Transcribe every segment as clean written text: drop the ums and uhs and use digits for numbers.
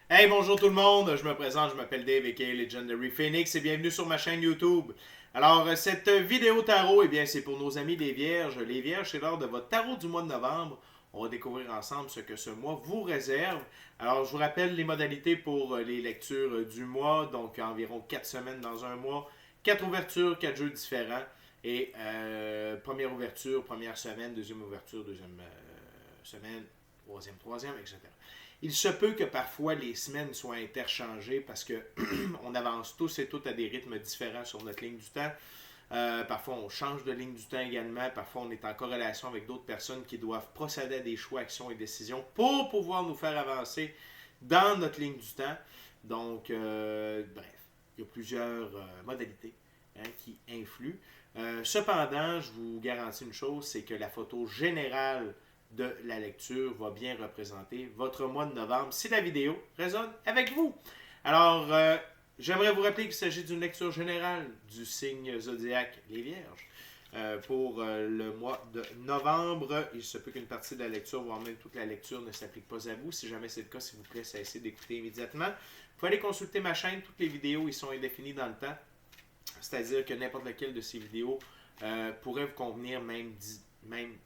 Hey, bonjour tout le monde, je me présente, je m'appelle Dave aka Legendary Phoenix et bienvenue sur ma chaîne YouTube. Alors, cette vidéo tarot, eh bien, c'est pour nos amis les Vierges. Les Vierges, c'est lors de votre tarot du mois de novembre. On va découvrir ensemble ce que ce mois vous réserve. Alors, je vous rappelle les modalités pour les lectures du mois, donc environ 4 semaines dans un mois, 4 ouvertures, 4 jeux différents. Et première ouverture, première semaine, deuxième ouverture, deuxième semaine, troisième, etc. Il se peut que parfois les semaines soient interchangées parce que on avance tous et toutes à des rythmes différents sur notre ligne du temps. Parfois, on change de ligne du temps également. Parfois, on est en corrélation avec d'autres personnes qui doivent procéder à des choix, actions et décisions pour pouvoir nous faire avancer dans notre ligne du temps. Donc, bref, il y a plusieurs modalités qui influent. Cependant, je vous garantis une chose, c'est que la photo générale de la lecture va bien représenter votre mois de novembre si la vidéo résonne avec vous. Alors, j'aimerais vous rappeler qu'il s'agit d'une lecture générale du signe zodiaque les Vierges. Pour le mois de novembre, il se peut qu'une partie de la lecture, voire même toute la lecture, ne s'applique pas à vous. Si jamais c'est le cas, s'il vous plaît, cessez d'écouter immédiatement. Vous pouvez aller consulter ma chaîne. Toutes les vidéos, ils sont indéfinies dans le temps. C'est-à-dire que n'importe laquelle de ces vidéos pourrait vous convenir même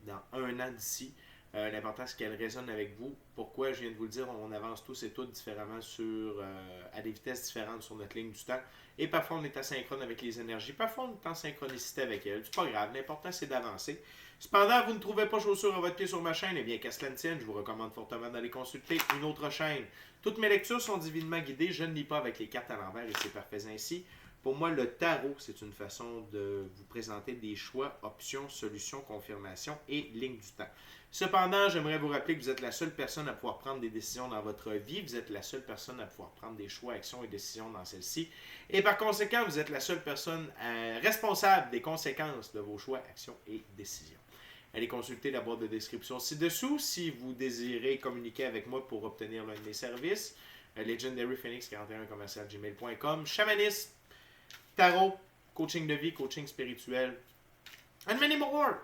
dans un an d'ici. L'important, c'est qu'elle résonne avec vous. Pourquoi? Je viens de vous le dire, on avance tous et toutes différemment à des vitesses différentes sur notre ligne du temps. Et parfois, on est asynchrone avec les énergies. Parfois, on est en synchronicité avec elles. C'est pas grave. L'important, c'est d'avancer. Cependant, vous ne trouvez pas chaussure à votre pied sur ma chaîne, eh bien, qu'à cela ne tienne, je vous recommande fortement d'aller consulter une autre chaîne. Toutes mes lectures sont divinement guidées. Je ne lis pas avec les cartes à l'envers et c'est parfait ainsi. Pour moi, le tarot, c'est une façon de vous présenter des choix, options, solutions, confirmations et lignes du temps. Cependant, j'aimerais vous rappeler que vous êtes la seule personne à pouvoir prendre des décisions dans votre vie. Vous êtes la seule personne à pouvoir prendre des choix, actions et décisions dans celle-ci. Et par conséquent, vous êtes la seule personne responsable des conséquences de vos choix, actions et décisions. Allez consulter la boîte de description ci-dessous si vous désirez communiquer avec moi pour obtenir l'un de mes services. Legendary Phoenix 41 gmail.com. Chamanisme, tarot, coaching de vie, coaching spirituel, and many more.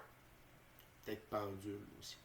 Peut-être pendule aussi.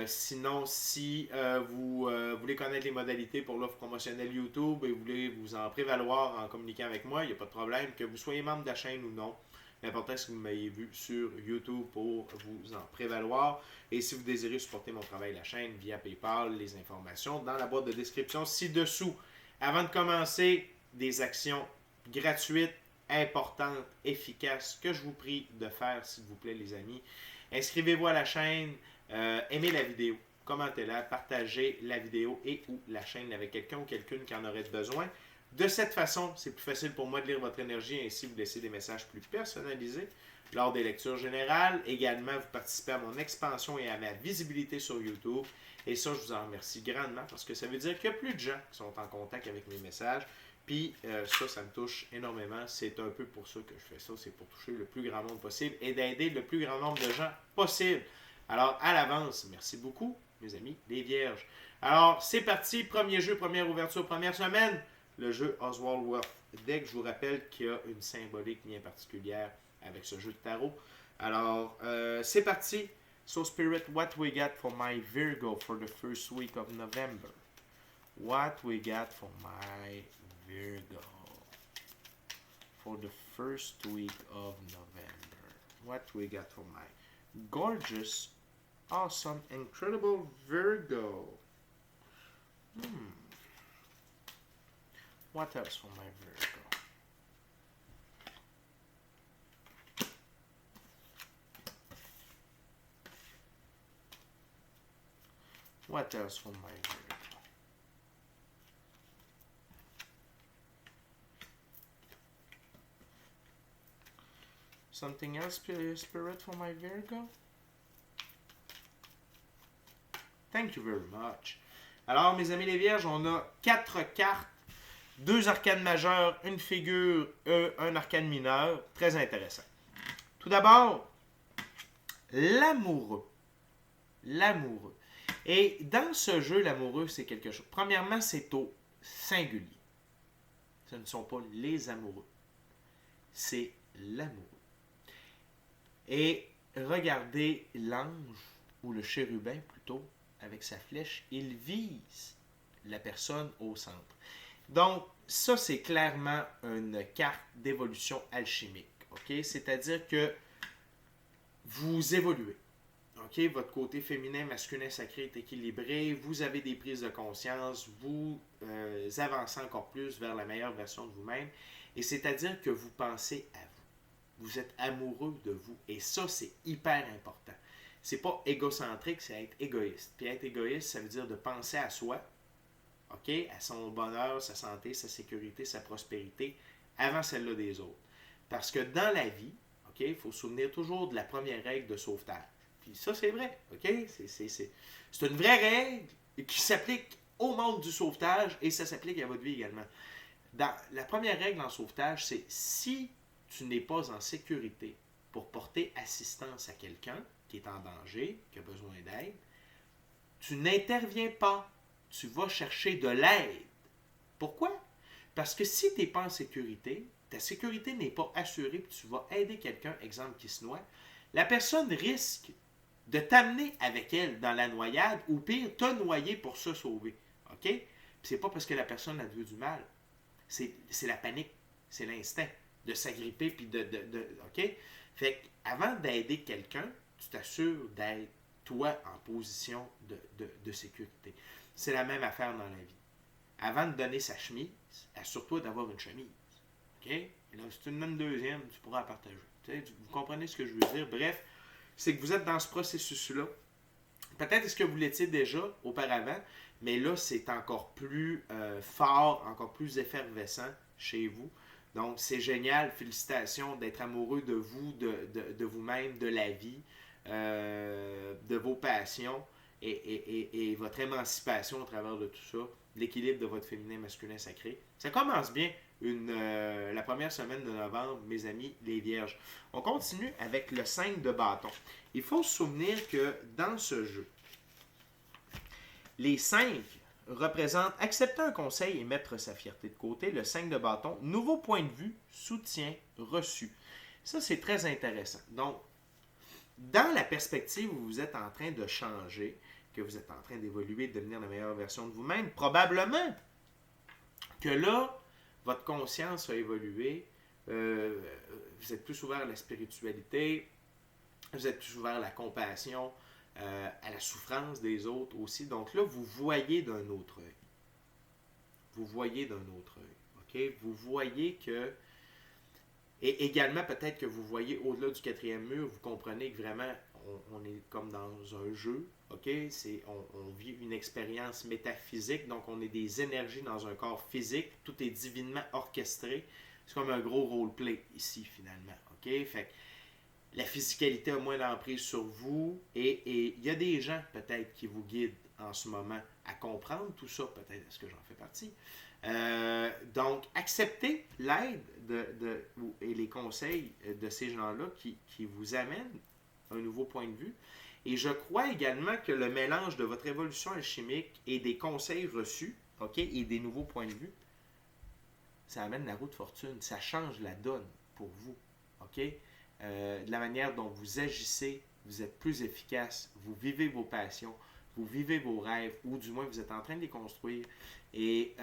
Sinon, si vous voulez connaître les modalités pour l'offre promotionnelle YouTube et vous voulez vous en prévaloir en communiquant avec moi, il n'y a pas de problème. Que vous soyez membre de la chaîne ou non, l'important c'est que vous m'ayez vu sur YouTube pour vous en prévaloir. Et si vous désirez supporter mon travail, la chaîne, via PayPal, les informations dans la boîte de description ci-dessous. Avant de commencer, des actions gratuites, importantes, efficaces, que je vous prie de faire, s'il vous plaît, les amis. Inscrivez-vous à la chaîne, aimez la vidéo, commentez-la, partagez la vidéo et ou la chaîne avec quelqu'un ou quelqu'une qui en aurait besoin. De cette façon, c'est plus facile pour moi de lire votre énergie et ainsi vous laisser des messages plus personnalisés lors des lectures générales. Également, vous participez à mon expansion et à ma visibilité sur YouTube. Et ça, je vous en remercie grandement parce que ça veut dire qu'il y a plus de gens qui sont en contact avec mes messages. Puis ça me touche énormément. C'est un peu pour ça que je fais ça. C'est pour toucher le plus grand nombre possible et d'aider le plus grand nombre de gens possible. Alors, à l'avance, merci beaucoup, mes amis, les Vierges. Alors, c'est parti. Premier jeu, première ouverture, première semaine. Le jeu Oswald Wealth Deck. Je vous rappelle qu'il y a une symbolique bien particulière avec ce jeu de tarot. Alors, c'est parti. So, Spirit, what we got for my Virgo for the first week of November? What we got for my Virgo for the first week of November? What we got for my gorgeous, awesome, incredible Virgo? What else for my Virgo? What else for my Virgo? Something else, Spirit, for my Virgo? Thank you very much. Alors, mes amis les Vierges, on a 4 cartes, 2 arcanes majeures, une figure, un arcane mineur. Très intéressant. Tout d'abord, l'amoureux. L'amoureux. Et dans ce jeu, l'amoureux, c'est quelque chose. Premièrement, c'est au singulier. Ce ne sont pas les amoureux. C'est l'amoureux. Et regardez l'ange, ou le chérubin plutôt, avec sa flèche, il vise la personne au centre. Donc, ça, c'est clairement une carte d'évolution alchimique. OK? C'est-à-dire que vous évoluez. OK? Votre côté féminin, masculin, sacré est équilibré. Vous avez des prises de conscience. Vous avancez encore plus vers la meilleure version de vous-même. Et c'est-à-dire que vous pensez à vous. Vous êtes amoureux de vous. Et ça, c'est hyper important. C'est pas égocentrique, c'est être égoïste. Puis être égoïste, ça veut dire de penser à soi, OK? À son bonheur, sa santé, sa sécurité, sa prospérité, avant celle-là des autres. Parce que dans la vie, OK, il faut se souvenir toujours de la première règle de sauvetage. Puis ça, c'est vrai, OK? C'est une vraie règle qui s'applique au monde du sauvetage et ça s'applique à votre vie également. La première règle en sauvetage, c'est si tu n'es pas en sécurité pour porter assistance à quelqu'un qui est en danger, qui a besoin d'aide, tu n'interviens pas. Tu vas chercher de l'aide. Pourquoi? Parce que si tu n'es pas en sécurité, ta sécurité n'est pas assurée, puis tu vas aider quelqu'un, exemple qui se noie, la personne risque de t'amener avec elle dans la noyade, ou pire, te noyer pour se sauver. OK? Puis c'est pas parce que la personne a veut du mal. C'est la panique, c'est l'instinct de s'agripper, puis OK? Fait qu'avant d'aider quelqu'un, tu t'assures d'être, toi, en position de sécurité. C'est la même affaire dans la vie. Avant de donner sa chemise, assure-toi d'avoir une chemise. OK? Et là, si tu en donnes une deuxième, tu pourras la partager. Vous comprenez ce que je veux dire? Bref, c'est que vous êtes dans ce processus-là. Peut-être est-ce que vous l'étiez déjà auparavant, mais là, c'est encore plus fort, encore plus effervescent chez vous. Donc, c'est génial. Félicitations d'être amoureux de vous, de vous-même, de la vie, de vos passions et votre émancipation au travers de tout ça, l'équilibre de votre féminin masculin sacré. Ça commence bien la première semaine de novembre, mes amis, les vierges. On continue avec le 5 de bâton. Il faut se souvenir que dans ce jeu, les 5 représentent accepter un conseil et mettre sa fierté de côté. Le 5 de bâton, nouveau point de vue, soutien reçu. Ça, c'est très intéressant. Donc, dans la perspective où vous êtes en train de changer, que vous êtes en train d'évoluer, de devenir la meilleure version de vous-même, probablement que là, votre conscience a évolué, vous êtes plus ouvert à la spiritualité, vous êtes plus ouvert à la compassion, à la souffrance des autres aussi. Donc là, vous voyez d'un autre œil. Vous voyez d'un autre œil. OK? Vous voyez que... Et également, peut-être que vous voyez au-delà du quatrième mur, vous comprenez que vraiment, on est comme dans un jeu. OK? On vit une expérience métaphysique, donc on est des énergies dans un corps physique. Tout est divinement orchestré. C'est comme un gros roleplay ici, finalement. OK? Fait que la physicalité a moins d'emprise sur vous et il y a des gens peut-être qui vous guident en ce moment à comprendre tout ça, peut-être est-ce que j'en fais partie. Donc, acceptez l'aide et les conseils de ces gens-là qui vous amènent un nouveau point de vue. Et je crois également que le mélange de votre évolution alchimique et des conseils reçus, OK, et des nouveaux points de vue, ça amène la roue de fortune. Ça change la donne pour vous. OK? De la manière dont vous agissez, vous êtes plus efficace, vous vivez vos passions, vous vivez vos rêves, ou du moins vous êtes en train de les construire. Et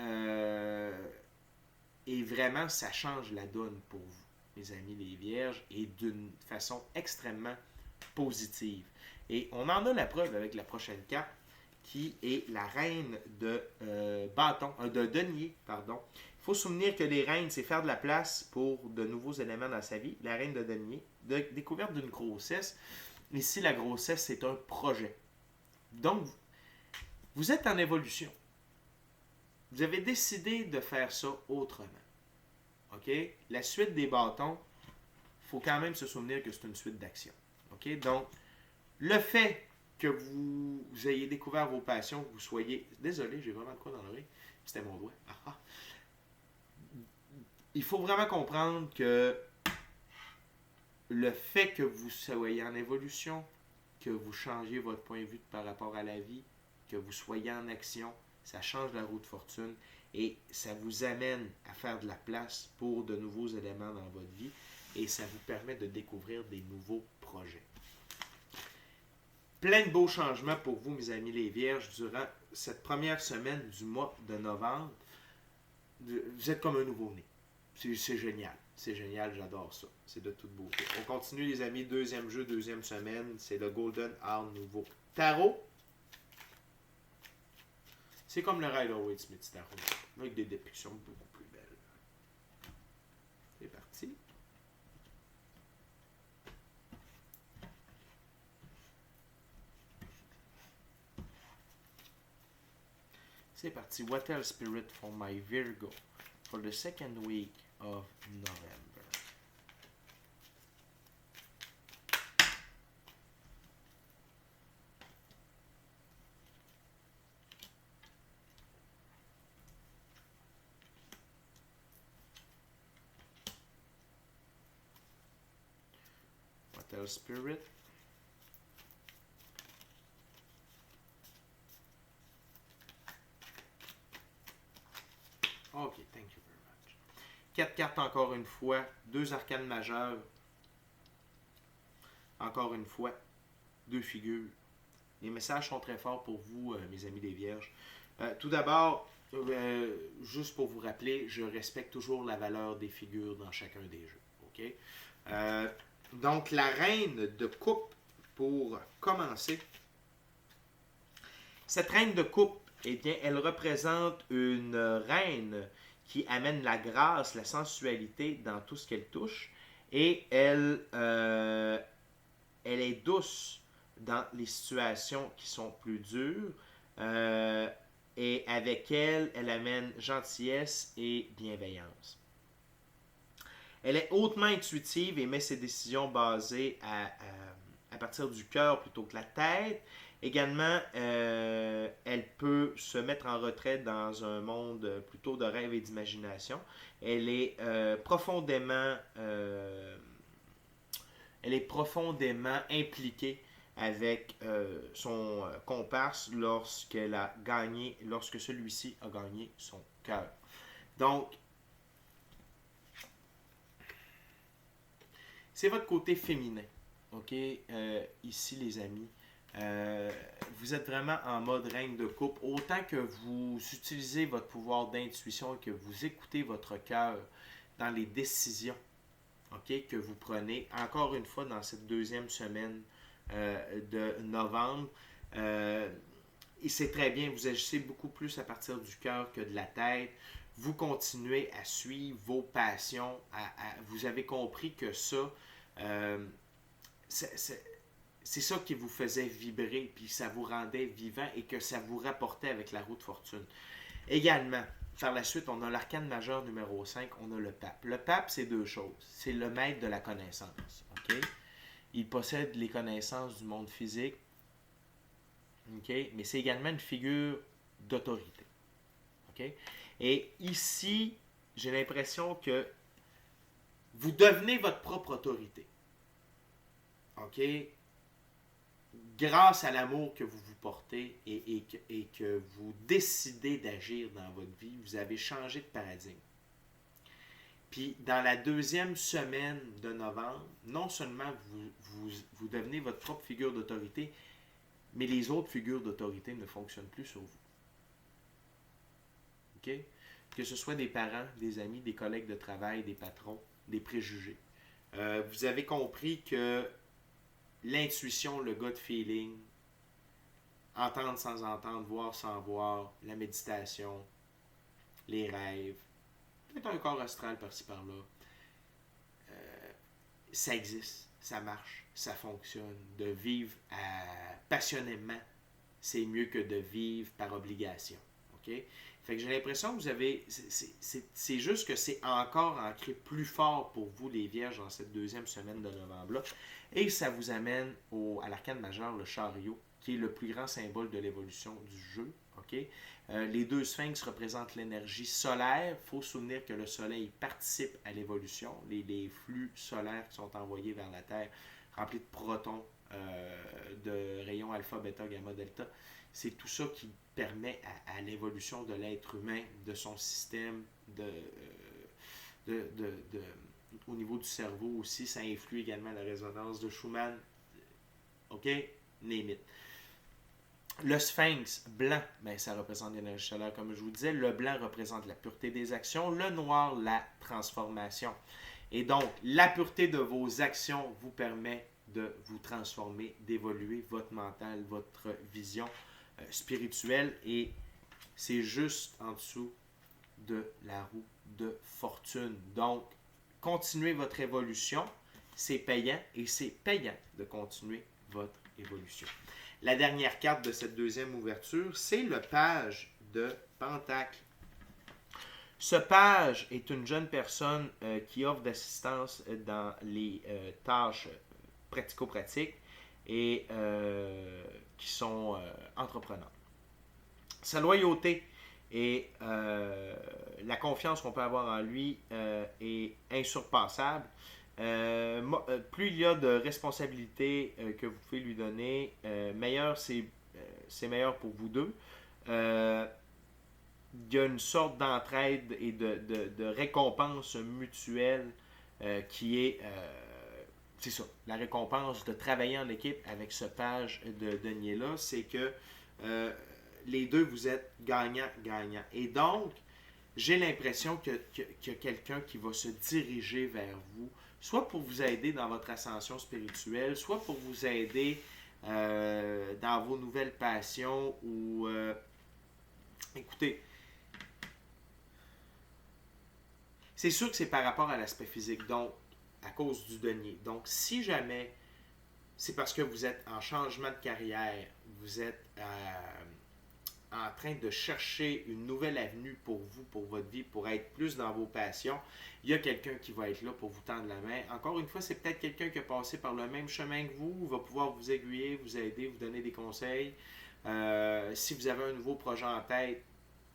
vraiment, ça change la donne pour vous, mes amis les vierges, et d'une façon extrêmement positive. Et on en a la preuve avec la prochaine carte, qui est la reine de de denier, pardon. Il faut se souvenir que les reines, c'est faire de la place pour de nouveaux éléments dans sa vie. La reine de denier, découverte d'une grossesse. Ici, la grossesse, c'est un projet. Donc, vous êtes en évolution. Vous avez décidé de faire ça autrement. OK? La suite des bâtons, il faut quand même se souvenir que c'est une suite d'actions. OK? Donc, le fait que vous ayez découvert vos passions, que vous soyez... Désolé, j'ai vraiment de quoi dans l'oreille. C'était mon doigt. Il faut vraiment comprendre que le fait que vous soyez en évolution, que vous changiez votre point de vue par rapport à la vie, que vous soyez en action, ça change la roue de fortune et ça vous amène à faire de la place pour de nouveaux éléments dans votre vie et ça vous permet de découvrir des nouveaux projets. Plein de beaux changements pour vous, mes amis les vierges, durant cette première semaine du mois de novembre, vous êtes comme un nouveau-né. C'est génial. C'est génial, j'adore ça. C'est de toute beauté. On continue, les amis. Deuxième jeu, deuxième semaine. C'est le Golden Hour nouveau tarot. C'est comme le Rider-Waite-Smith tarot. Avec des dépictions beaucoup plus belles. C'est parti. C'est parti. What else spirit for my Virgo for the second week of November? What else spirit? Ok, thank you very much. 4 cartes encore une fois, 2 arcanes majeures, encore une fois, 2 figures. Les messages sont très forts pour vous, mes amis des Vierges. Tout d'abord, juste pour vous rappeler, je respecte toujours la valeur des figures dans chacun des jeux. Ok? Donc, la reine de coupe, pour commencer. Cette reine de coupe, eh bien, elle représente une reine qui amène la grâce, la sensualité dans tout ce qu'elle touche. Et elle est douce dans les situations qui sont plus dures. Et avec elle, elle amène gentillesse et bienveillance. Elle est hautement intuitive et met ses décisions basées à partir du cœur plutôt que la tête. Également, elle peut se mettre en retrait dans un monde plutôt de rêve et d'imagination. Elle est profondément impliquée avec son comparse lorsque celui-ci a gagné son cœur. Donc, c'est votre côté féminin. OK? Ici, les amis, vous êtes vraiment en mode reine de coupe. Autant que vous utilisez votre pouvoir d'intuition et que vous écoutez votre cœur dans les décisions, OK, que vous prenez, encore une fois, dans cette deuxième semaine de novembre. Et c'est très bien, vous agissez beaucoup plus à partir du cœur que de la tête. Vous continuez à suivre vos passions. Vous avez compris que ça, c'est ça qui vous faisait vibrer, puis ça vous rendait vivant et que ça vous rapportait avec la roue de fortune. Également, par la suite, on a l'arcane majeur numéro 5, on a le pape. Le pape, c'est deux choses. C'est le maître de la connaissance. OK? Il possède les connaissances du monde physique, okay? Mais c'est également une figure d'autorité. Okay? Et ici, j'ai l'impression que vous devenez votre propre autorité. OK? Grâce à l'amour que vous vous portez et que vous décidez d'agir dans votre vie, vous avez changé de paradigme. Puis, dans la deuxième semaine de novembre, non seulement vous devenez votre propre figure d'autorité, mais les autres figures d'autorité ne fonctionnent plus sur vous. OK? Que ce soit des parents, des amis, des collègues de travail, des patrons, des préjugés. Vous avez compris que l'intuition, le gut feeling, entendre sans entendre, voir sans voir, la méditation, les rêves, peut-être un corps astral par-ci par-là, ça existe, ça marche, ça fonctionne. De vivre passionnément, c'est mieux que de vivre par obligation. OK? Fait que j'ai l'impression que vous avez... C'est juste que c'est encore ancré plus fort pour vous, les Vierges, dans cette deuxième semaine de novembre-là. Et ça vous amène à l'arcane majeur, le chariot, qui est le plus grand symbole de l'évolution du jeu. Okay? Les deux sphinx représentent l'énergie solaire. Il faut se souvenir que le soleil participe à l'évolution. Les flux solaires qui sont envoyés vers la Terre, remplis de protons, de rayons alpha, bêta, gamma, delta, c'est tout ça qui permet à l'évolution de l'être humain, de son système, au niveau du cerveau aussi. Ça influe également la résonance de Schumann. OK? Name it. Le sphinx blanc, ben, ça représente l'énergie solaire, comme je vous disais. Le blanc représente la pureté des actions. Le noir, la transformation. Et donc, la pureté de vos actions vous permet de vous transformer, d'évoluer votre mental, votre vision spirituelle. Et c'est juste en dessous de la roue de fortune. Donc, continuez votre évolution. C'est payant et c'est payant de continuer votre évolution. La dernière carte de cette deuxième ouverture, c'est le page de Pentacle. Ce page est une jeune personne qui offre d'assistance dans les tâches pratico-pratiques et qui sont entrepreneurs. Sa loyauté et la confiance qu'on peut avoir en lui est insurpassable. Plus il y a de responsabilités que vous pouvez lui donner, meilleur c'est meilleur pour vous deux. Il y a une sorte d'entraide et de récompense mutuelle qui est, c'est ça, la récompense de travailler en équipe avec ce page de denier-là, c'est que les deux, vous êtes gagnant-gagnant. Et donc, j'ai l'impression qu'il y a quelqu'un qui va se diriger vers vous, soit pour vous aider dans votre ascension spirituelle, soit pour vous aider dans vos nouvelles passions ou... écoutez, c'est sûr que c'est par rapport à l'aspect physique, donc à cause du denier. Donc, si jamais c'est parce que vous êtes en changement de carrière, vous êtes en train de chercher une nouvelle avenue pour vous, pour votre vie, pour être plus dans vos passions, il y a quelqu'un qui va être là pour vous tendre la main. Encore une fois, c'est peut-être quelqu'un qui a passé par le même chemin que vous, va pouvoir vous aiguiller, vous aider, vous donner des conseils. Si vous avez un nouveau projet en tête,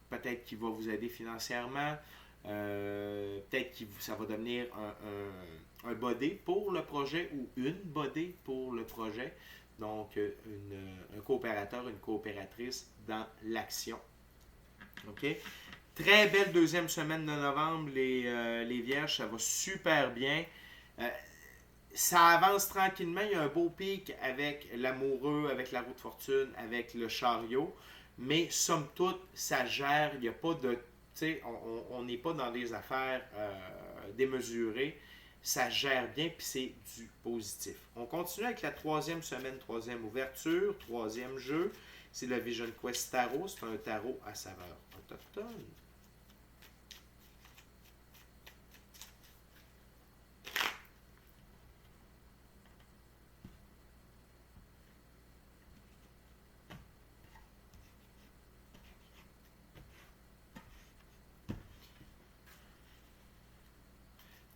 peut-être qu'il va vous aider financièrement. Peut-être que ça va devenir un body pour le projet ou une body pour le projet. Donc, un coopérateur, une coopératrice dans l'action. OK? Très belle deuxième semaine de novembre, les Vierges. Ça va super bien. Ça avance tranquillement. Il y a un beau pic avec l'amoureux, avec la roue de fortune, avec le chariot. Mais somme toute, ça gère. Il n'y a pas de... On n'est pas dans des affaires démesurées. Ça gère bien, puis c'est du positif. On continue avec la troisième semaine, troisième ouverture, troisième jeu. C'est le Vision Quest Tarot. C'est un tarot à saveur autochtone.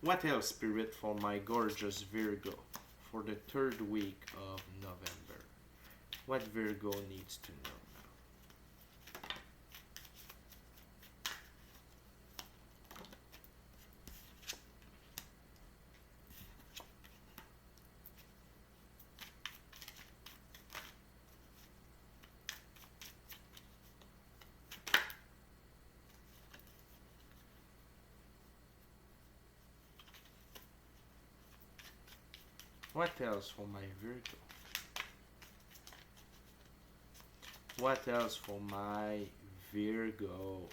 What else, Spirit, for my gorgeous Virgo for the third week of November? What Virgo needs to know now? What else for my Virgo? What else for my Virgo?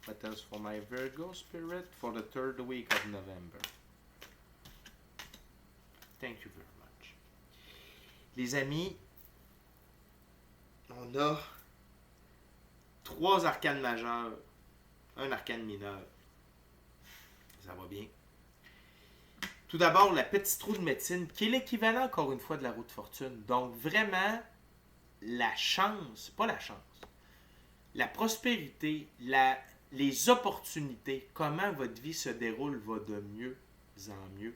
What else for my Virgo Spirit for the third week of November? Thank you very much. Les amis, on a 3 arcanes majeures, un arcane mineur. Ça va bien. Tout d'abord, la petite roue de médecine, qui est l'équivalent, encore une fois, de la roue de fortune. Donc, vraiment, la chance, pas la chance, la prospérité, les opportunités, comment votre vie se déroule va de mieux en mieux.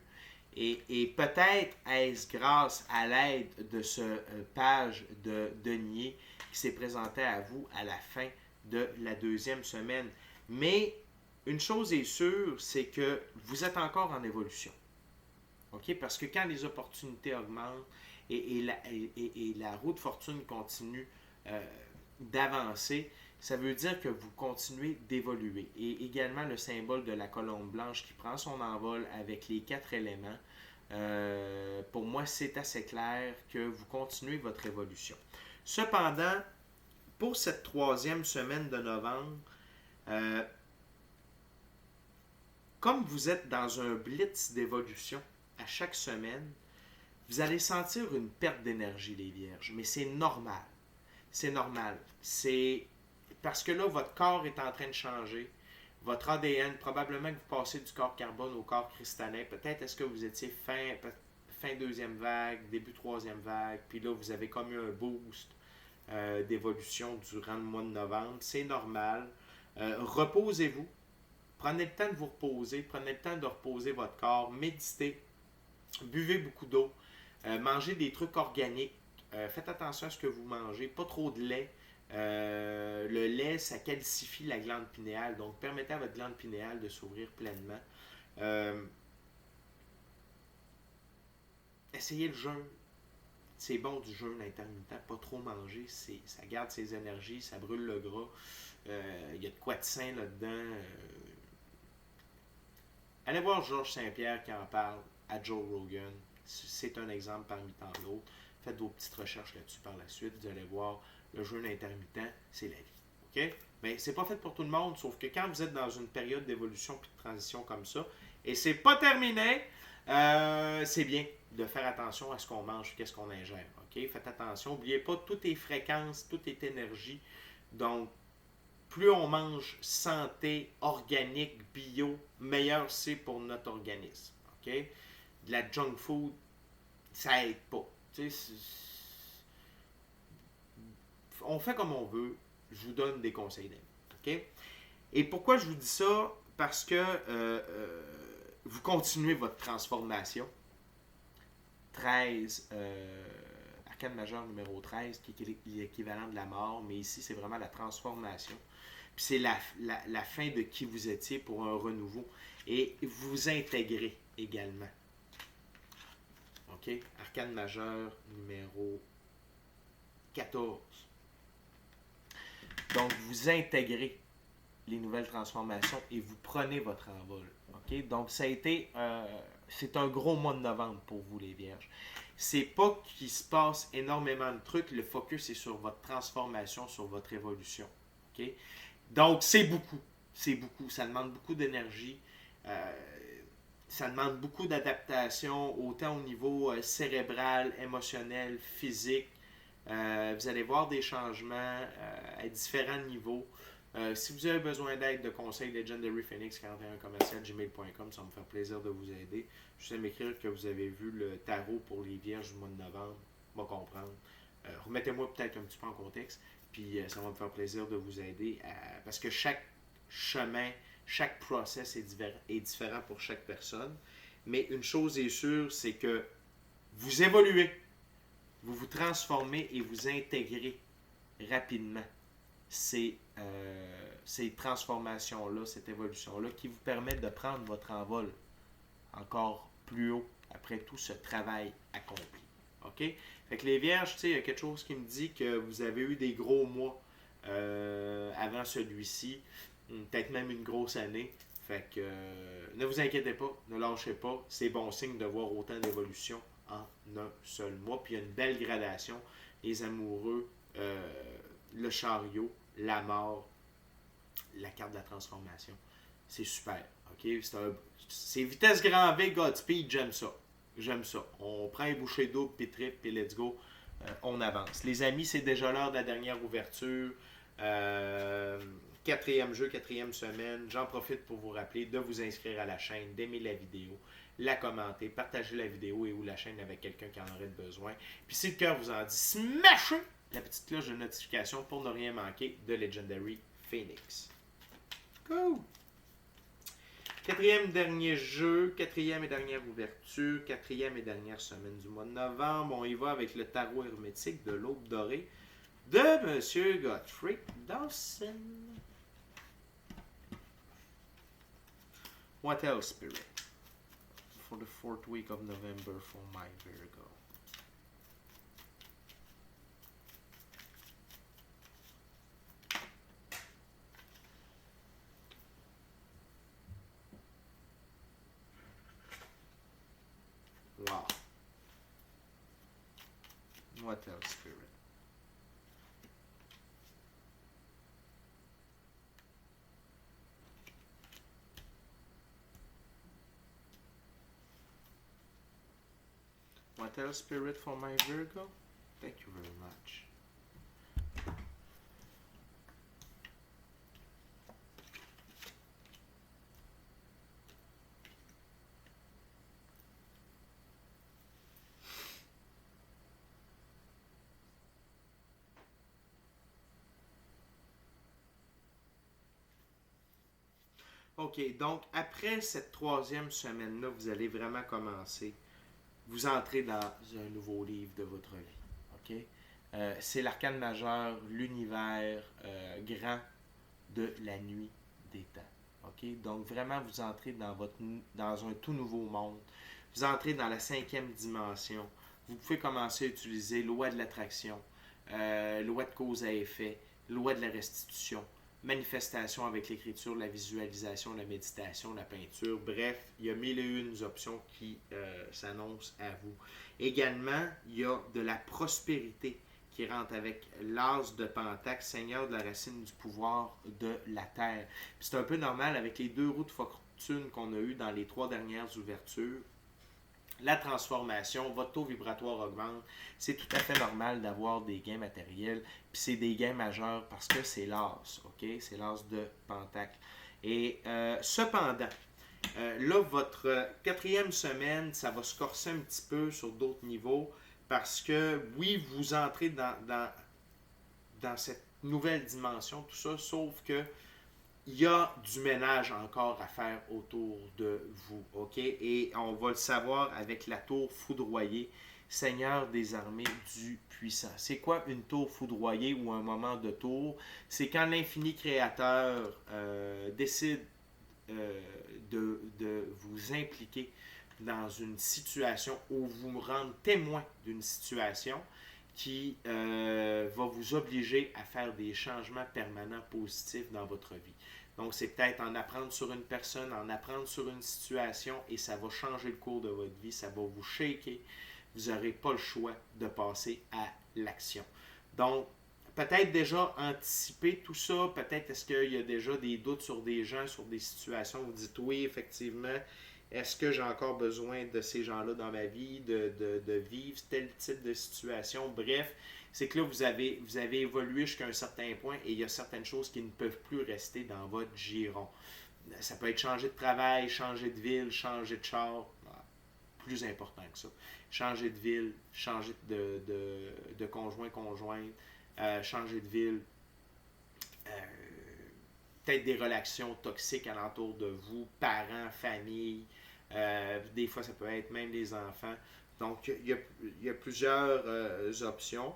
Et peut-être est-ce grâce à l'aide de ce page de denier qui s'est présenté à vous à la fin de la deuxième semaine. Mais une chose est sûre, c'est que vous êtes encore en évolution. OK? Parce que quand les opportunités augmentent et la roue de fortune continue d'avancer, ça veut dire que vous continuez d'évoluer. Et également le symbole de la colombe blanche qui prend son envol avec les 4 éléments. Pour moi, c'est assez clair que vous continuez votre évolution. Cependant, pour cette 3e semaine de novembre, comme vous êtes dans un blitz d'évolution à chaque semaine, vous allez sentir une perte d'énergie, les vierges. Mais c'est normal. C'est normal. C'est parce que là, votre corps est en train de changer. Votre ADN, probablement que vous passez du corps carbone au corps cristallin. Peut-être est-ce que vous étiez fin 2e vague, début 3e vague, puis là, vous avez comme eu un boost d'évolution durant le mois de novembre. C'est normal. Reposez-vous. Prenez le temps de vous reposer. Prenez le temps de reposer votre corps. Méditez. Buvez beaucoup d'eau. Mangez des trucs organiques. Faites attention à ce que vous mangez. Pas trop de lait. Le lait, ça calcifie la glande pinéale. Donc, permettez à votre glande pinéale de s'ouvrir pleinement. Essayez le jeûne. C'est bon du jeûne intermittent. Pas trop manger. Ça garde ses énergies. Ça brûle le gras. Il y a de quoi de sain là-dedans. Allez voir Georges Saint-Pierre qui en parle à Joe Rogan. C'est un exemple parmi tant d'autres. Faites vos petites recherches là-dessus par la suite. Vous allez voir, le jeûne intermittent, c'est la vie. OK? Mais c'est pas fait pour tout le monde, sauf que quand vous êtes dans une période d'évolution et de transition comme ça, et c'est pas terminé, c'est bien de faire attention à ce qu'on mange et qu'est-ce qu'on ingère. OK? Faites attention. N'oubliez pas, tout est fréquence, tout est énergie. Donc, plus on mange santé, organique, bio, meilleur c'est pour notre organisme. OK? De la junk food, ça aide pas. On fait comme on veut. Je vous donne des conseils d'amis. OK? Et pourquoi je vous dis ça? Parce que vous continuez votre transformation. 13, arcane majeure numéro 13, qui est l'équivalent de la mort, mais ici, c'est vraiment la transformation. Puis c'est la fin de qui vous étiez pour un renouveau. Et vous intégrez également. OK? Arcane majeure numéro 14. Donc, vous intégrez les nouvelles transformations et vous prenez votre envol. OK? Donc, ça a été... c'est un gros mois de novembre pour vous, les vierges. C'est pas qu'il se passe énormément de trucs. Le focus est sur votre transformation, sur votre évolution. OK? Donc, c'est beaucoup. C'est beaucoup. Ça demande beaucoup d'énergie. Ça demande beaucoup d'adaptation, autant au niveau cérébral, émotionnel, physique. Vous allez voir des changements à différents niveaux. Si vous avez besoin d'aide, de conseils, Legendary Phoenix 41commercial@gmail.com, ça va me faire plaisir de vous aider. Juste à m'écrire que vous avez vu le tarot pour les vierges du mois de novembre. On va comprendre. Remettez-moi peut-être un petit peu en contexte, puis ça va me faire plaisir de vous aider parce que chaque chemin, chaque process est différent pour chaque personne. Mais une chose est sûre, c'est que vous évoluez, vous vous transformez et vous intégrez rapidement ces transformations-là, cette évolution-là, qui vous permettent de prendre votre envol encore plus haut après tout ce travail accompli. OK? Fait que les vierges, tu sais, il y a quelque chose qui me dit que vous avez eu des gros mois avant celui-ci, peut-être même une grosse année. Fait que ne vous inquiétez pas, ne lâchez pas. C'est bon signe de voir autant d'évolution en un seul mois. Puis il y a une belle gradation. Les amoureux, le chariot, la mort, la carte de la transformation. C'est super. Okay? C'est vitesse grand V, Godspeed, j'aime ça. J'aime ça. On prend un bouchée d'eau, puis trip, puis let's go. On avance. Les amis, c'est déjà l'heure de la dernière ouverture. 4e jeu, 4e semaine. J'en profite pour vous rappeler de vous inscrire à la chaîne, d'aimer la vidéo, la commenter, partager la vidéo et ou la chaîne avec quelqu'un qui en aurait besoin. Puis si le cœur vous en dit, smashez la petite cloche de notification pour ne rien manquer de Legendary Phoenix. Go! 4e dernier jeu, 4e et dernière ouverture, 4e et dernière semaine du mois de novembre. On y va avec le tarot hermétique de l'Aube dorée de M. Godfrey Dawson. What else, Spirit? For the 4th week of November for my Virgo. Wow. What else, Spirit? What else, Spirit, for my Virgo? Thank you very much. OK, donc après cette troisième semaine-là, vous allez vraiment commencer. Vous entrez dans un nouveau livre de votre vie. OK? C'est l'arcane majeur, l'univers grand de la nuit des temps. OK? Donc vraiment, vous entrez dans un tout nouveau monde. Vous entrez dans la cinquième dimension. Vous pouvez commencer à utiliser loi de l'attraction, loi de cause à effet, loi de la restitution, manifestation avec l'écriture, la visualisation, la méditation, la peinture. Bref, il y a mille et une options qui s'annoncent à vous. Également, il y a de la prospérité qui rentre avec l'as de Pentacle, Seigneur de la racine du pouvoir de la terre. Puis c'est un peu normal avec les deux roues de fortune qu'on a eues dans les 3 dernières ouvertures. La transformation, votre taux vibratoire augmente. C'est tout à fait normal d'avoir des gains matériels. Puis c'est des gains majeurs parce que c'est l'as, OK? C'est l'as de Pentacle. Et cependant, là, votre quatrième semaine, ça va se corser un petit peu sur d'autres niveaux parce que, oui, vous entrez dans cette nouvelle dimension, tout ça, sauf que il y a du ménage encore à faire autour de vous, OK? Et on va le savoir avec la tour foudroyée, Seigneur des armées du puissant. C'est quoi une tour foudroyée ou un moment de tour? C'est quand l'infini créateur décide de vous impliquer dans une situation ou vous rendre témoin d'une situation qui va vous obliger à faire des changements permanents positifs dans votre vie. Donc, c'est peut-être en apprendre sur une personne, en apprendre sur une situation et ça va changer le cours de votre vie, ça va vous shaker. Vous n'aurez pas le choix de passer à l'action. Donc, peut-être déjà anticiper tout ça, peut-être est-ce qu'il y a déjà des doutes sur des gens, sur des situations, vous dites oui, effectivement, est-ce que j'ai encore besoin de ces gens-là dans ma vie, de vivre tel type de situation? Bref, c'est que là, vous avez évolué jusqu'à un certain point et il y a certaines choses qui ne peuvent plus rester dans votre giron. Ça peut être changer de travail, changer de ville, changer de char, plus important que ça. Changer de ville, changer de conjoint-conjointe, changer de ville, peut-être des relations toxiques alentour de vous, parents, famille, des fois ça peut être même les enfants. Donc il y a plusieurs options.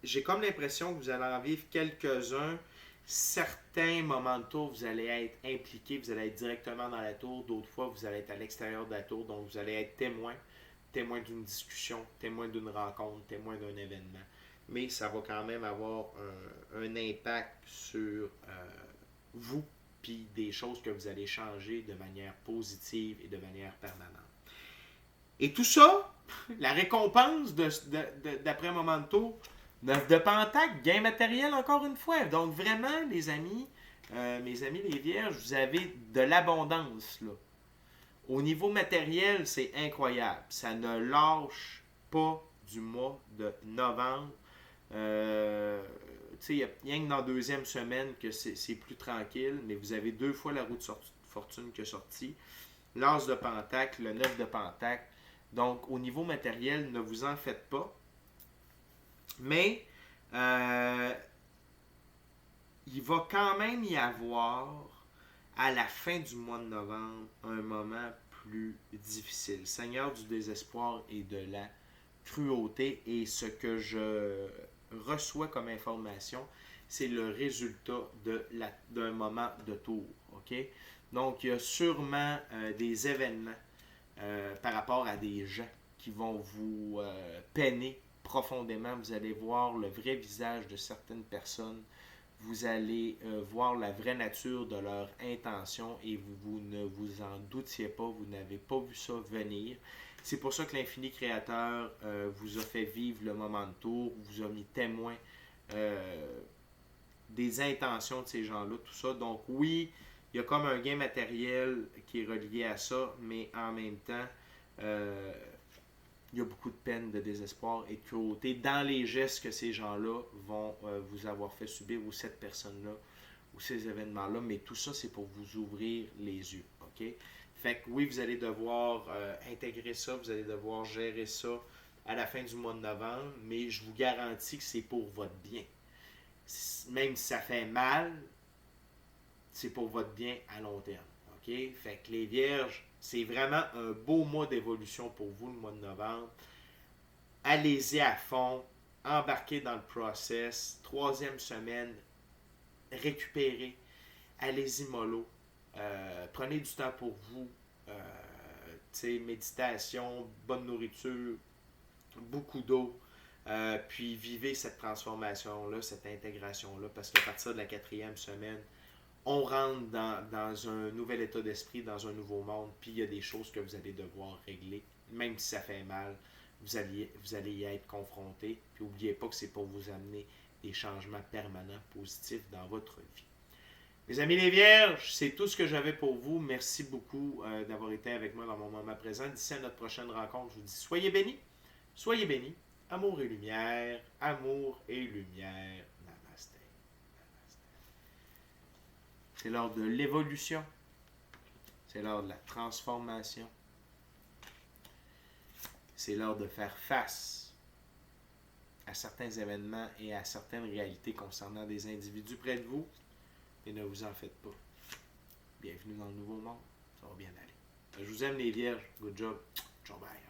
J'ai comme l'impression que vous allez en vivre quelques-uns. Certains moments de tour, vous allez être impliqué, vous allez être directement dans la tour. D'autres fois, vous allez être à l'extérieur de la tour, donc vous allez être témoin d'une discussion, témoin d'une rencontre, témoin d'un événement. Mais ça va quand même avoir un impact sur vous, puis des choses que vous allez changer de manière positive et de manière permanente. Et tout ça, la récompense d'après un moment de tour, 9 de Pentacle, gain matériel encore une fois. Donc vraiment, les amis, mes amis les vierges, vous avez de l'abondance là. Au niveau matériel, c'est incroyable. Ça ne lâche pas du mois de novembre. Il y a rien que dans la deuxième semaine que c'est plus tranquille, mais vous avez 2 fois la roue de fortune qui est sortie. L'as de Pentacle, le 9 de Pentacle. Donc, au niveau matériel, ne vous en faites pas. Mais, il va quand même y avoir, à la fin du mois de novembre, un moment plus difficile. Seigneur du désespoir et de la cruauté. Et ce que je reçois comme information, c'est le résultat d'un moment de tour. Okay? Donc, il y a sûrement des événements par rapport à des gens qui vont vous peiner profondément. Vous allez voir le vrai visage de certaines personnes vous allez voir la vraie nature de leur intention et vous ne vous en doutiez pas, vous n'avez pas vu ça venir. C'est pour ça que l'Infini Créateur vous a fait vivre le moment de tour, vous a mis témoin des intentions de ces gens-là, tout ça. Donc oui, il y a comme un gain matériel qui est relié à ça, mais en même temps, il y a beaucoup de peine, de désespoir et de cruauté dans les gestes que ces gens-là vont vous avoir fait subir, ou cette personne-là, ou ces événements-là. Mais tout ça, c'est pour vous ouvrir les yeux. OK? Fait que oui, vous allez devoir intégrer ça, vous allez devoir gérer ça à la fin du mois de novembre, mais je vous garantis que c'est pour votre bien. Même si ça fait mal, c'est pour votre bien à long terme. OK? Fait que les vierges, c'est vraiment un beau mois d'évolution pour vous, le mois de novembre. Allez-y à fond, embarquez dans le process. 3e semaine, récupérez, allez-y mollo. Prenez du temps pour vous. Méditation, bonne nourriture, beaucoup d'eau. Puis vivez cette transformation-là, cette intégration-là, parce qu'à partir de la 4e semaine, on rentre dans un nouvel état d'esprit, dans un nouveau monde, puis il y a des choses que vous allez devoir régler, même si ça fait mal, vous allez y être confronté, puis n'oubliez pas que c'est pour vous amener des changements permanents, positifs dans votre vie. Mes amis les Vierges, c'est tout ce que j'avais pour vous. Merci beaucoup d'avoir été avec moi dans mon moment présent. D'ici à notre prochaine rencontre, je vous dis soyez bénis, amour et lumière, amour et lumière. Namasté. C'est l'heure de l'évolution. C'est l'heure de la transformation. C'est l'heure de faire face à certains événements et à certaines réalités concernant des individus près de vous. Et ne vous en faites pas. Bienvenue dans le nouveau monde. Ça va bien aller. Je vous aime les vierges. Good job. Ciao, bye.